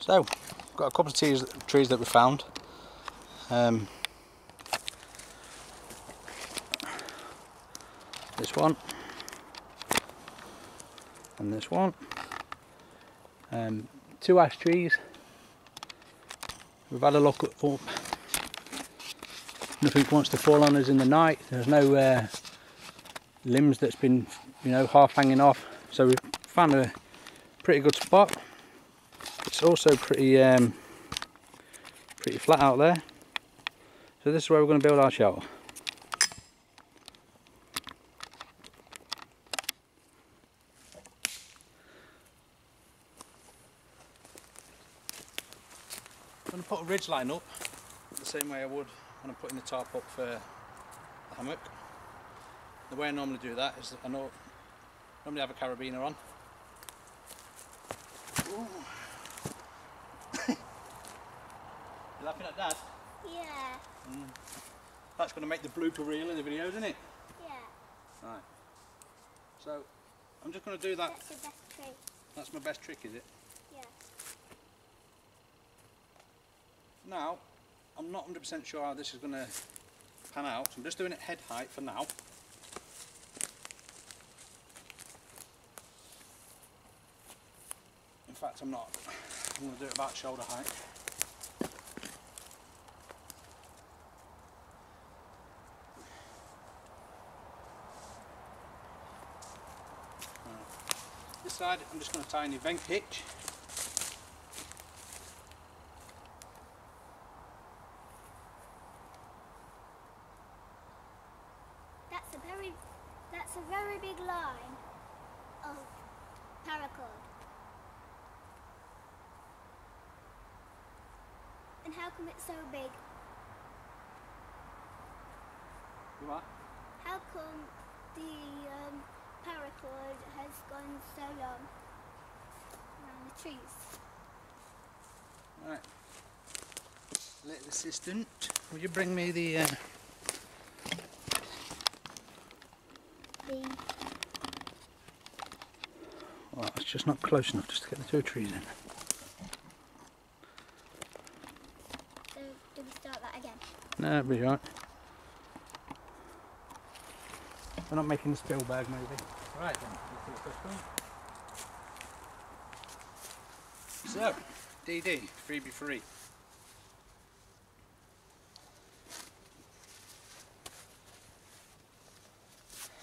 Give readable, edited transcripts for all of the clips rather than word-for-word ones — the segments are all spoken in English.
So, got a couple of trees that we found. This one and this one. 2 ash trees. We've had a look up. Nothing wants to fall on us in the night. There's no limbs that's been, you know, half hanging off. So we've found a pretty good spot. It's also pretty pretty flat out there. So this is where we're going to build our shelter. I'm going to put a ridge line up the same way I would when I'm putting the tarp up for the hammock. The way I normally do that is I normally have a carabiner on. You laughing at Dad? Yeah. That's going to make the blooper reel in the video, isn't it? Yeah. Right. So I'm just going to do that. That's your best trick. That's my best trick, is it? Yeah. Now, I'm not 100% sure how this is going to pan out, so I'm just doing it head height for now. In fact, I'm not. I'm going to do it about shoulder height. This side, I'm just going to tie an event hitch. That's a very big line of paracord. And how come it's so big? What? How come the paracord has gone so long around the trees? Right. Little assistant, will you bring me the well, it's just not close enough just to get the 2 trees in. So, do we start that again? No, it'll be right. We're not making the Spielberg movie. Right then, let's do the first one. So, DD, 3x3.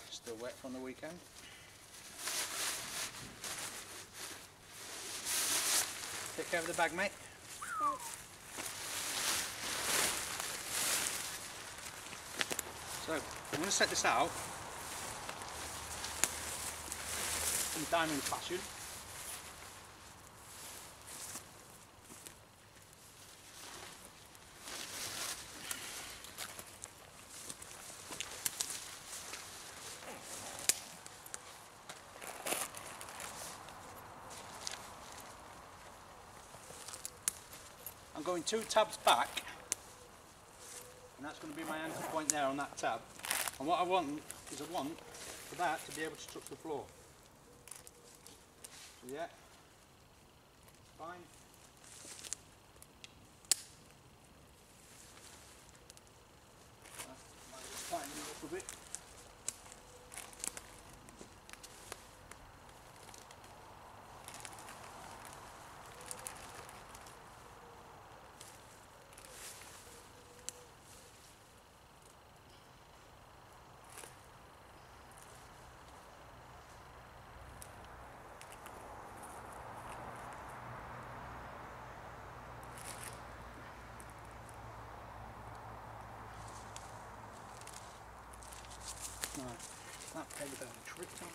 Still wet from the weekend. Take care of the bag, mate. So, So, I'm going to set this out in diamond fashion. I'm going 2 tabs back, and that's going to be my anchor point there on that tab. And what I want is for that to be able to touch the floor. So yeah, fine. Might just tighten it up a bit. Right, that peg a bit of a trick on.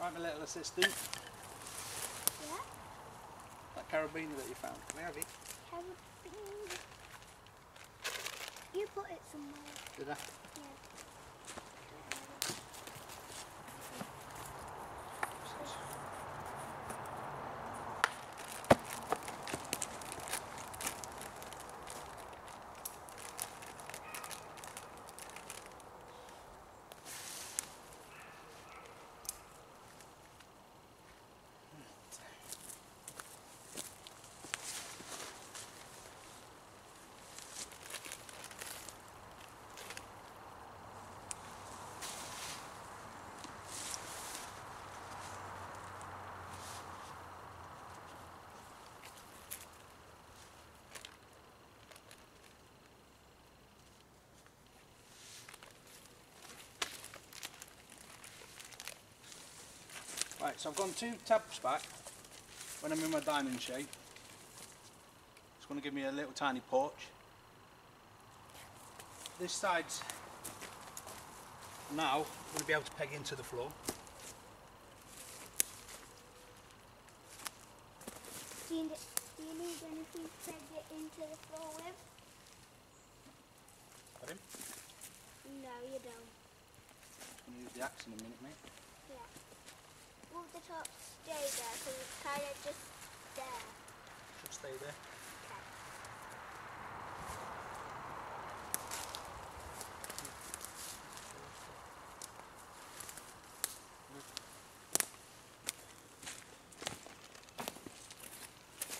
Right, my little assistant. yeah? That carabiner that you found, can I have it? Carabiner. You put it somewhere. Did I? Yeah. Right, so I've gone 2 tabs back when I'm in my diamond shape. It's going to give me a little tiny porch. This side's now going to be able to peg into the floor. Do you need anything to peg it into the floor with? Got him? No, you don't. I'm going to use the axe in a minute, mate. Yeah. Will the top stay there? Because it's kind of just there. Should stay there. Okay.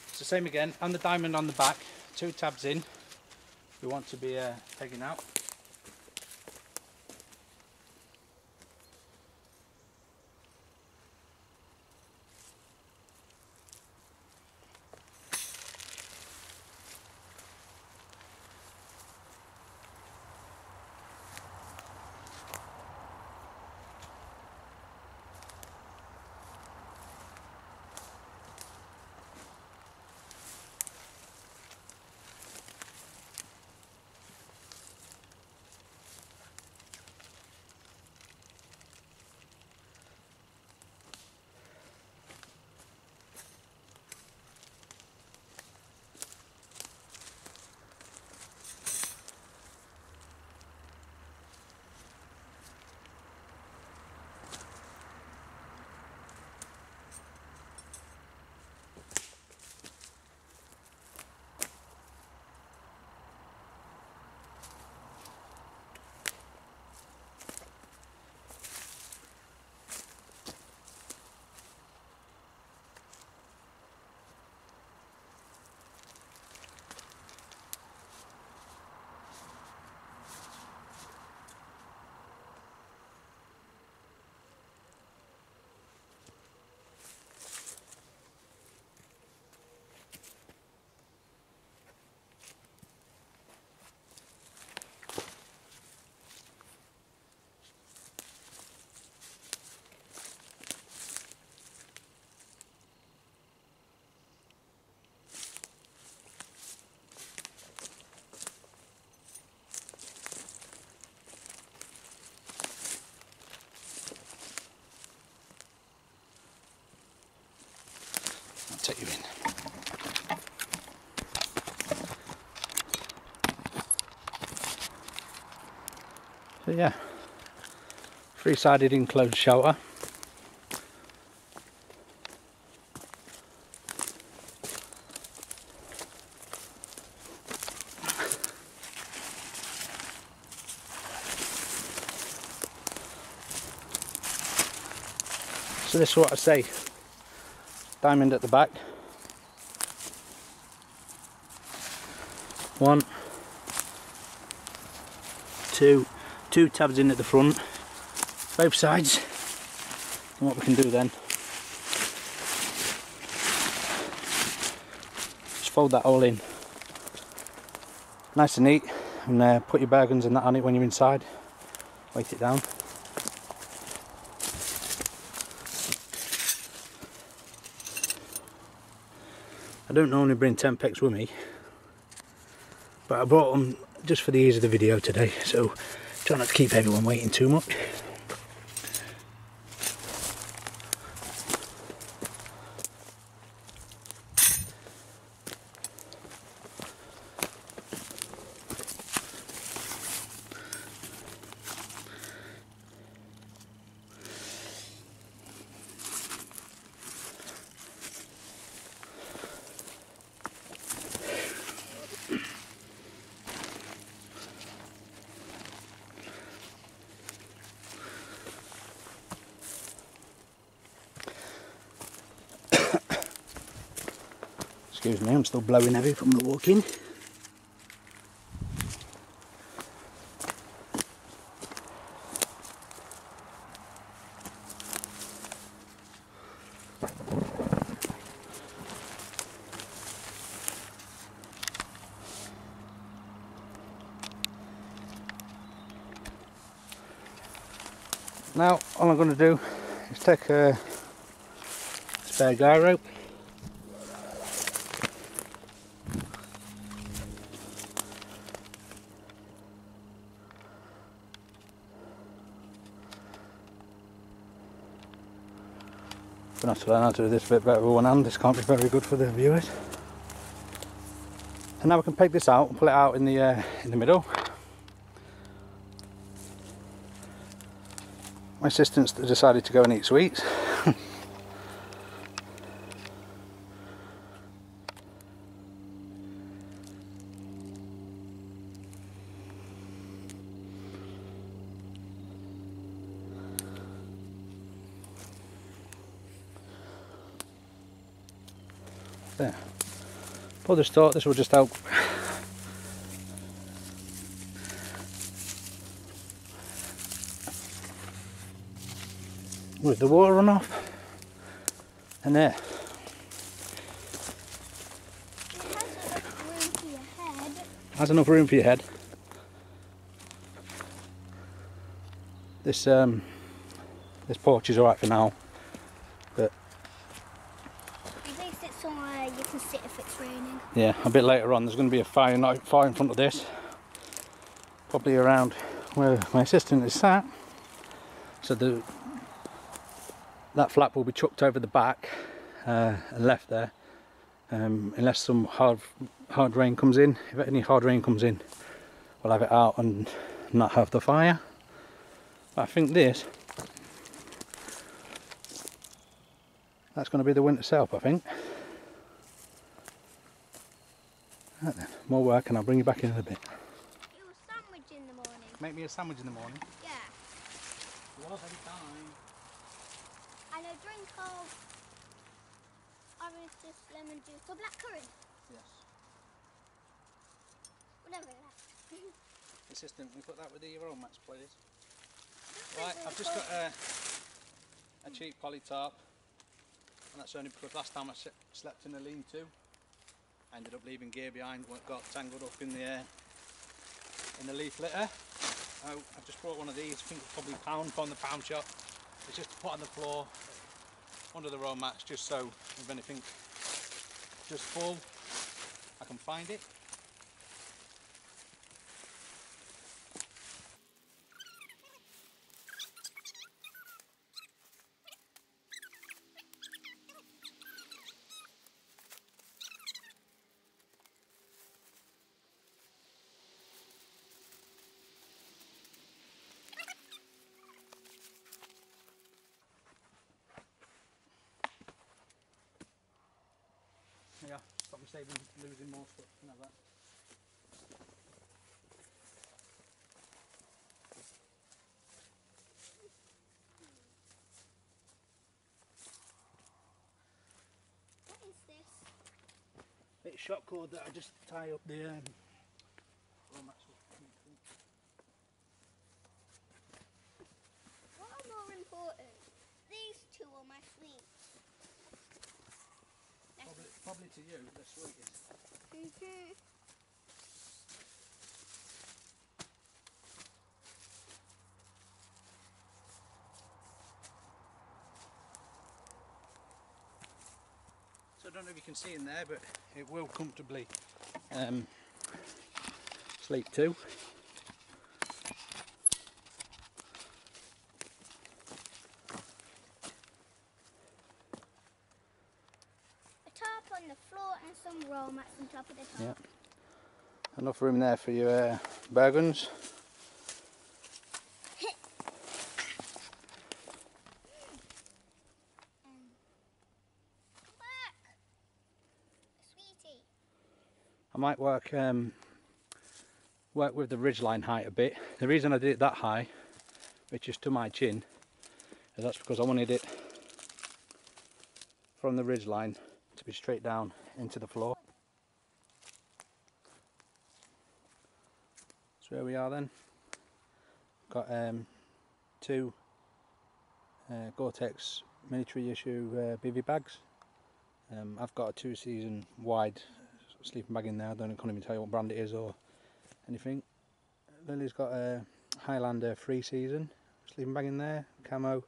It's the same again, and the diamond on the back, 2 tabs in. We want to be pegging out. Take you in. So yeah, 3-sided enclosed shelter. So this is what I say. Diamond at the back. 1, 2, 2 tabs in at the front, both sides. And what we can do then, just fold that all in, nice and neat, and put your bargains and that on it when you're inside. Weight it down. I don't normally bring Tempex with me, but I brought them just for the ease of the video today, so try not to keep everyone waiting too much. Excuse me, I'm still blowing heavy from the walking. Now all I'm going to do is take a spare guy rope. Gonna have to learn how to do this a bit better with one hand. This can't be very good for the viewers. And now we can peg this out and pull it out in the middle. My assistant's decided to go and eat sweets. There. But just thought this will just help with the water runoff. And there. Has enough room for your head. This this porch is alright for now, but at least it's somewhere you can sit if it's raining. yeah, a bit later on there's going to be a fire not far in front of this, probably around where my assistant is sat. So that flap will be chucked over the back and left there, unless some hard rain comes in. If any hard rain comes in, we'll have it out and not have the fire. But I think that's going to be the winter setup, I think. Right then, more work and I'll bring you back in a bit. It was sandwich in the morning. Make me a sandwich in the morning? Yeah. Was any time. And a drink of orange juice, lemon juice, or blackcurrant. Yes. Whatever that. Assistant, we put that with the roll match, please. Right, I've just got a cheap poly tarp, and that's only because last time I slept in a lean-to, I ended up leaving gear behind, got tangled up in the leaf litter. Oh, I've just brought one of these, I think it's probably £1 from the pound shop. It's just to put on the floor under the roll mats, just so if anything just full, I can find it. Yeah, stop me saving, losing more stuff, you know that. What is this? It's shot cord that I just tie up the roll mats with. What are more important? These two or my sweets? Probably to you, the sweetest. So I don't know if you can see in there, but it will comfortably sleep too. A tarp on the floor and some roll mats on top of the tarp. Yeah. Enough room there for your burgons. I might work with the ridgeline height a bit. The reason I did it that high, which is to my chin, is that's because I wanted it from the ridgeline to be straight down into the floor. So where we are then, got two Gore-Tex military issue bivy bags. I've got a 2-season wide sleeping bag in there. I can't even tell you what brand it is or anything. Lily's got a Highlander 3-season sleeping bag in there, camo.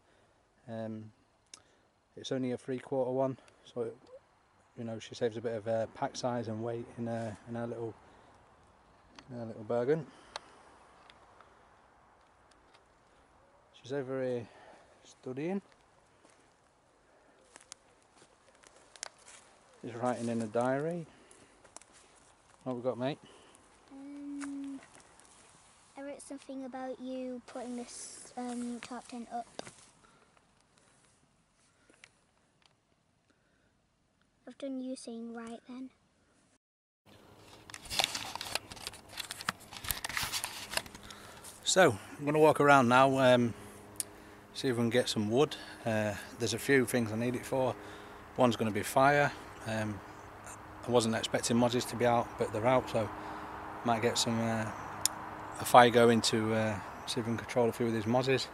It's only a 3/4 one, so it, you know, she saves a bit of pack size and weight in her little Bergen. She's over here studying. She's writing in a diary. What have we got, mate? I wrote something about you putting this tarp tent up. I've done you saying right then. So I'm going to walk around now, see if we can get some wood. There's a few things I need it for. One's going to be fire. I wasn't expecting mozzies to be out, but they're out, so might get some a fire going to see if we can control a few of these mozzies.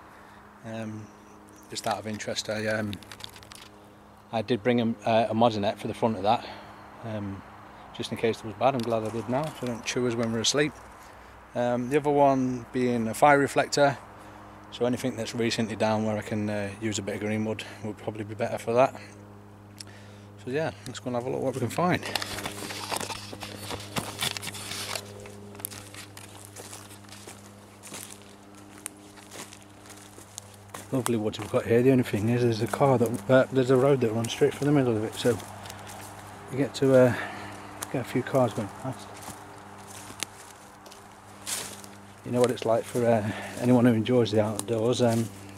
Just out of interest, I did bring a mozzie net for the front of that, just in case it was bad. I'm glad I did now, so they don't chew us when we're asleep. The other one being a fire reflector, so anything that's recently down where I can use a bit of green wood would probably be better for that. So yeah, let's go and have a look what we can find. Lovely woods we've got here. The only thing is there's a car that there's a road that runs straight through the middle of it, so you get to get a few cars going past. You know what it's like for anyone who enjoys the outdoors.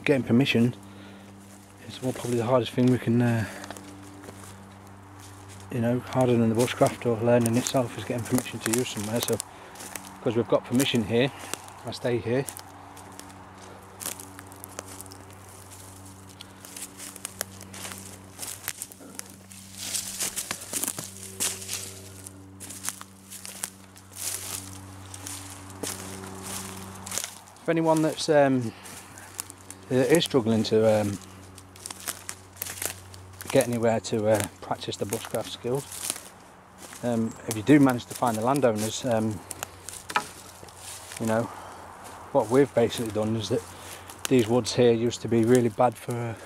Getting permission is probably the hardest thing we can, you know, harder than the bushcraft or learning itself is getting permission to use somewhere. So because we've got permission here, I stay here. For anyone that's is struggling to get anywhere to practice the bushcraft skills, if you do manage to find the landowners, you know, what we've basically done is that these woods here used to be really bad for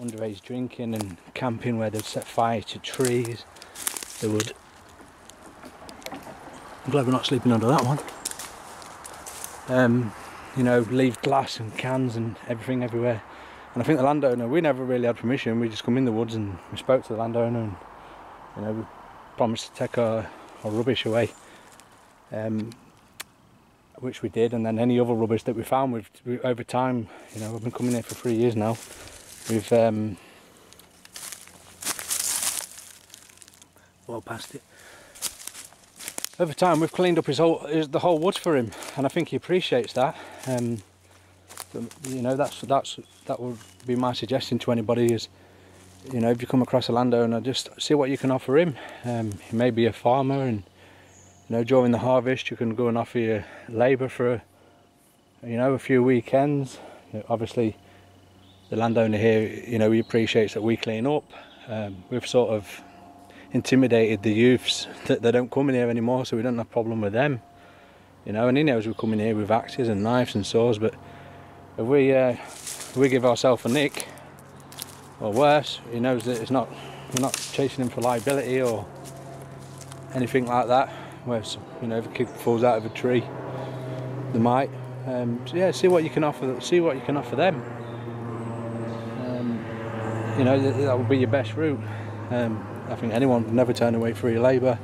underage drinking and camping, where they'd set fire to trees. They would. I'm glad we're not sleeping under that one. You know, leave glass and cans and everything everywhere. And I think the landowner, we never really had permission. We just come in the woods and we spoke to the landowner, and you know, we promised to take our rubbish away, which we did. And then any other rubbish that we found, we over time, you know, I've been coming here for 3 years now. We've well past it. Over time, we've cleaned up the whole woods for him, and I think he appreciates that. You know, that would be my suggestion to anybody: is, you know, if you come across a landowner, just see what you can offer him. He may be a farmer, and you know, during the harvest, you can go and offer your labour for, you know, a few weekends. You know, obviously, the landowner here, you know, he appreciates that we clean up. We've sort of intimidated the youths that they don't come in here anymore, so we don't have a problem with them, you know. And he knows we come in here with axes and knives and saws, but if we give ourselves a nick or worse, he knows that we're not chasing him for liability or anything like that. Where, you know, if a kid falls out of a tree, they might. So yeah, see what you can offer them. You know, that would be your best route. I think anyone would never turn away free labour.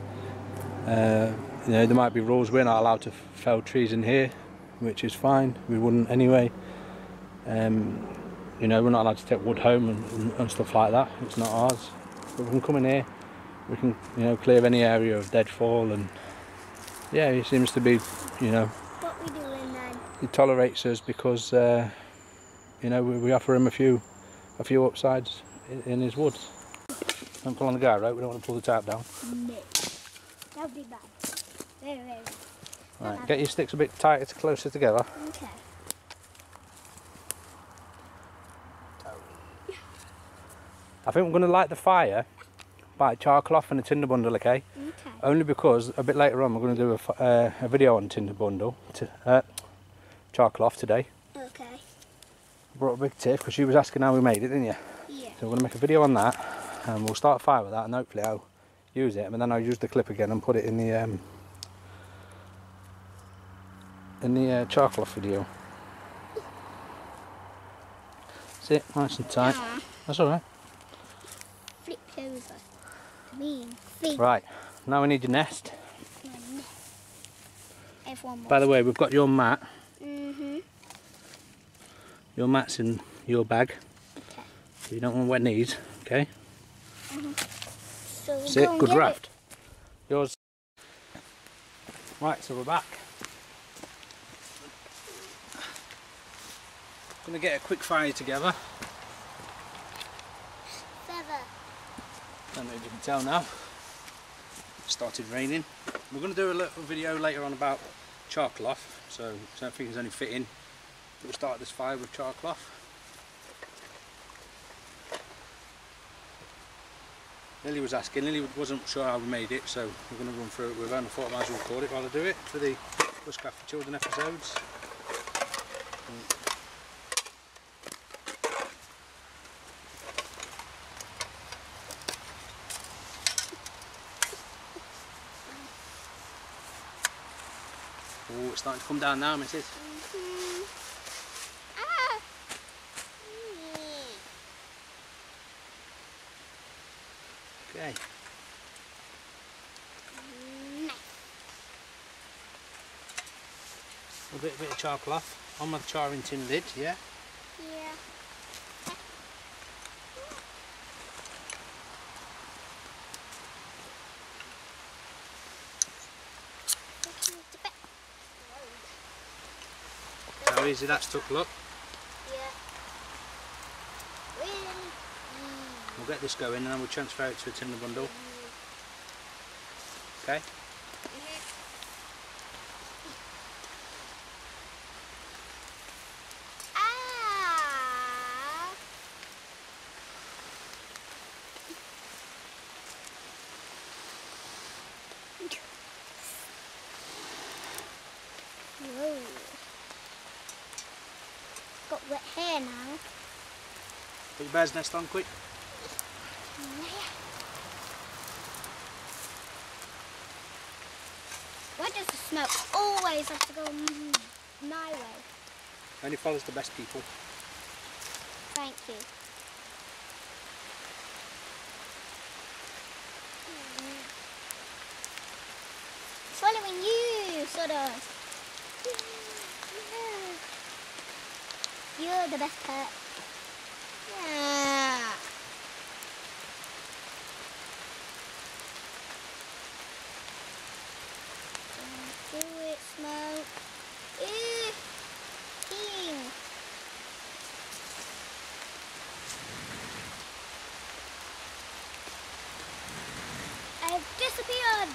You know, there might be rules. We're not allowed to fell trees in here, which is fine. We wouldn't anyway. You know, we're not allowed to take wood home and stuff like that. It's not ours. But we can come in here. We can, you know, clear any area of deadfall, and yeah, he seems to be, you know. What are we doing then? He tolerates us because, you know, we offer him a few upsides in his woods. Don't pull on the guy, right? We don't want to pull the tarp down. No. That would be bad. Very, very bad. Right, get your sticks a bit tighter, closer together. Okay. I think we're going to light the fire by charcloth and a tinder bundle, okay? Okay. Only because a bit later on we're going to do a video on tinder bundle, charcloth today. Okay. brought a big tiff because she was asking how we made it, didn't you? Yeah. So we're going to make a video on that, and we'll start a fire with that, and hopefully I'll use it, and then I'll use the clip again and put it in the charcoal off video. That's it, nice and tight. Yeah. That's alright. Flipped over. Mean feet. Right, now we need your nest. Everyone By the way, we've got your mat. Mm-hmm. Your mat's in your bag. Okay. So you don't want wet knees, okay? Mm-hmm. So That's it, good raft. Yours. Right, so we're back. Gonna get a quick fire together. Feather. Don't know if you can tell now. It started raining. We're going to do a little video later on about char cloth, so I don't think there's any fitting. We'll start this fire with char cloth. Lily was asking, Lily wasn't sure how we made it, so we're going to run through it with her, and I thought I might as well record it while I do it for the Bushcraft for Children episodes. Oh, it's starting to come down now, missus. Mm-hmm. Ah. Okay. Nice. A bit of char cloth on my charring tin lid, yeah? Yeah. How easy that's took, look. Yeah. Really? We'll get this going and then we'll transfer it to a timber bundle. Okay? Ah. Whoa. Got wet hair now. Put your bird's nest on quick. Why does the smoke always have to go my way? Only follows the best people. Thank you. Following you, sort of. You're the best pet. Yeah. Don't do it, Smoke. Ew. King. I've disappeared.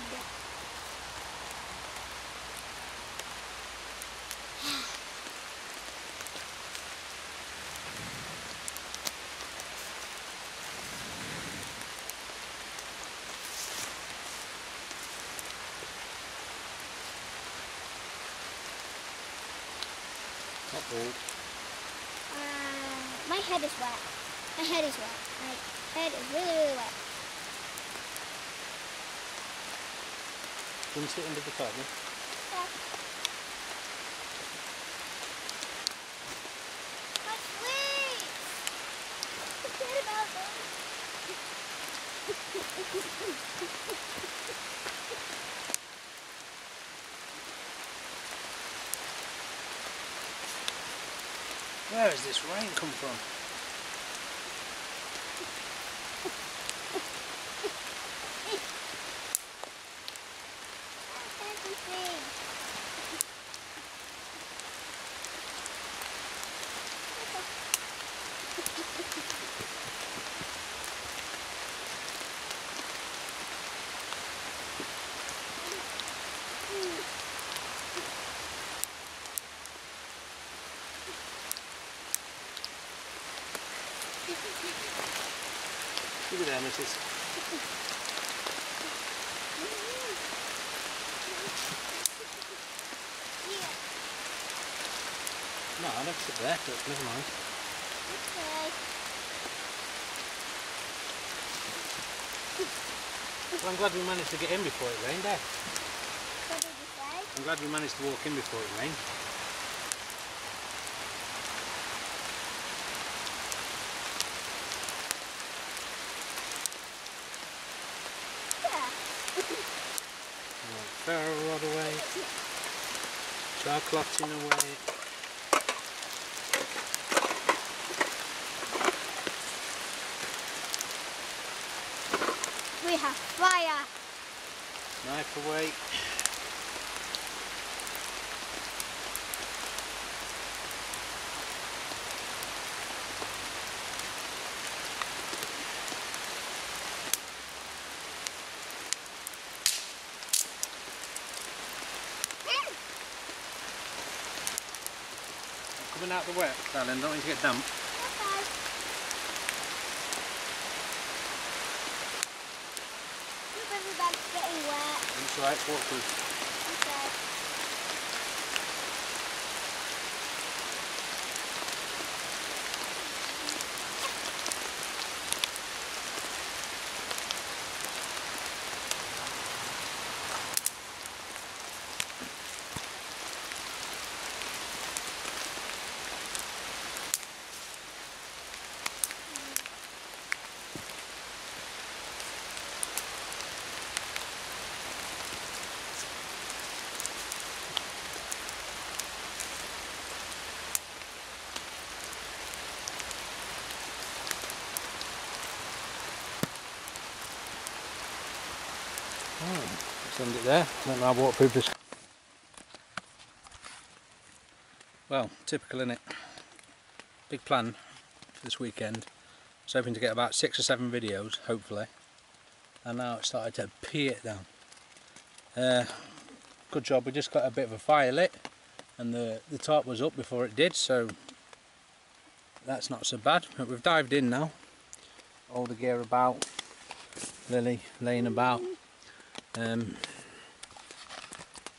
Not bald. My head is wet. My head is wet. My head is really, really wet. Can you sit under the table? Yeah. My sweets! Forget about Where has this rain come from? everything. Look at there, missus. Yeah. No, I never sit there, but never mind. Well, I'm glad we managed to get in before it rained, eh? What did you say? I'm glad we managed to walk in before it rained. Yeah. Ferro rod away, charclotting away. We have fire. Knife away. Coming out the wet, darling, don't need to get damp. Okay. Look, everybody's getting wet. That's right, it's waterproof. Okay. Send it there. I don't know how waterproof this. Well, typical innit? Big plan for this weekend. I was hoping to get about 6 or 7 videos, hopefully. And now it's started to pee it down. Good job, we just got a bit of a fire lit and the tarp was up before it did, so that's not so bad. But we've dived in now. All the gear about, Lily laying about.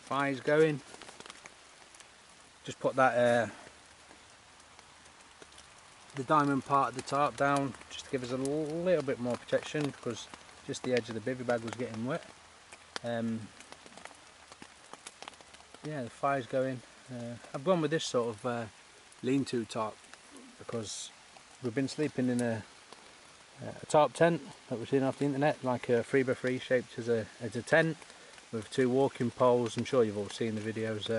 Fire's going. Just put that the diamond part of the tarp down just to give us a little bit more protection, because just the edge of the bivvy bag was getting wet. Yeah, the fire's going. I've gone with this sort of lean-to tarp because we've been sleeping in a tarp tent that we've seen off the internet, like a 3x3 shaped as a tent with 2 walking poles. I'm sure you've all seen the videos.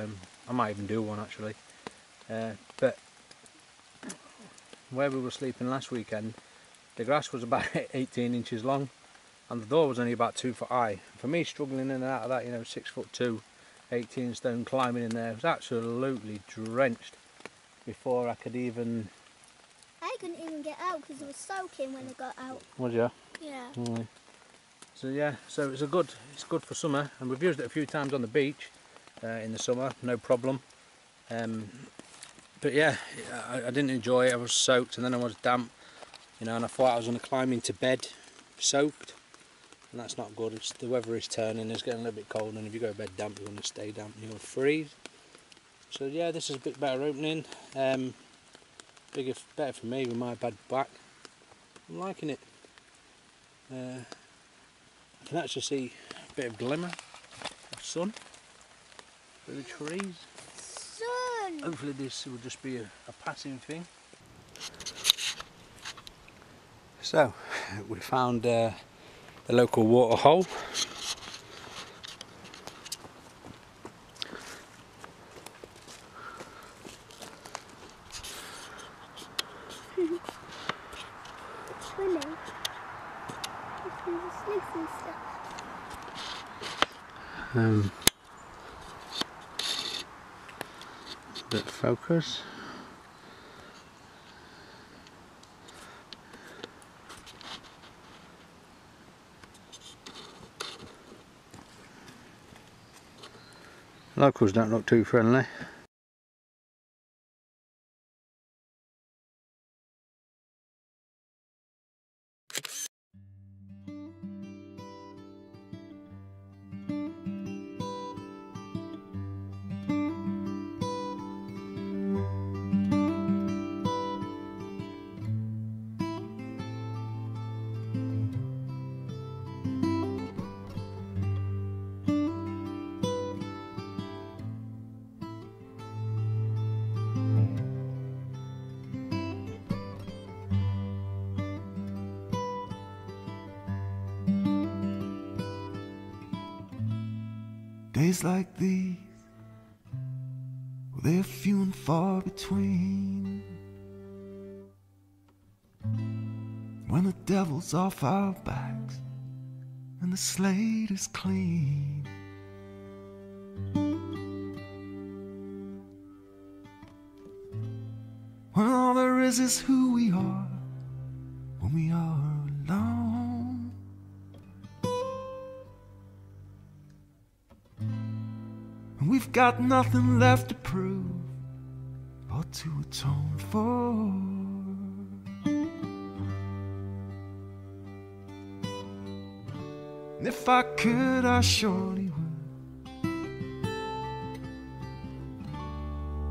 I might even do one actually. But where we were sleeping last weekend, the grass was about 18 inches long and the door was only about 2 foot high. For me, struggling in and out of that, you know, 6'2", 18 stone, climbing in there, I was absolutely drenched before I could even... I couldn't even get out because it was soaking when I got out. Was ya? Yeah. Really? So yeah, so it's good for summer, and we've used it a few times on the beach in the summer, no problem. But yeah, I didn't enjoy it. I was soaked and then I was damp, you know, and I thought I was going to climb into bed soaked, and that's not good. The weather is turning, it's getting a little bit cold, and if you go to bed damp, you're going to stay damp and you'll freeze. So yeah, this is a bit better opening, better for me with my bad back. I'm liking it. I can actually see a bit of glimmer of sun through the trees. Sun! Hopefully this will just be a passing thing. So, we found the local water hole. Swimming. This is a snakes and stuff. Bit of focus. Locals don't look too friendly. Days like these, well, they're few and far between. When the devil's off our backs and the slate is clean. When all there is who we are when we are alone. And we've got nothing left to prove or to atone for. And if I could, I surely would.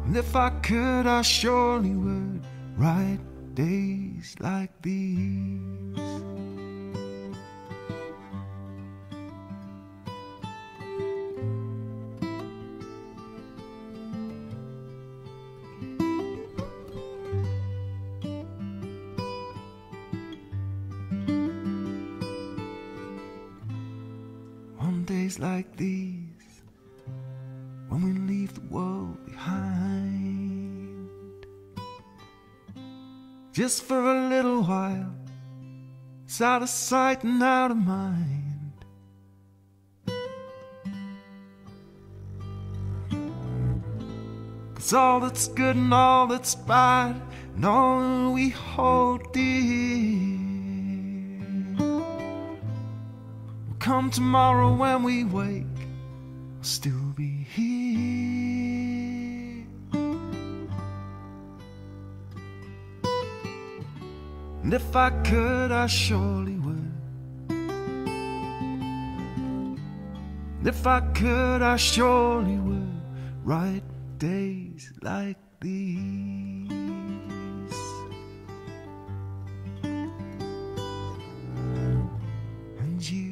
And if I could, I surely would write days like these. On days like these, when we leave the world behind, just for a little while, it's out of sight and out of mind. 'Cause all that's good and all that's bad and all that we hold dear will come tomorrow when we wake, we'll still be here. And if I could, I surely would. And if I could, I surely would write days like these. And you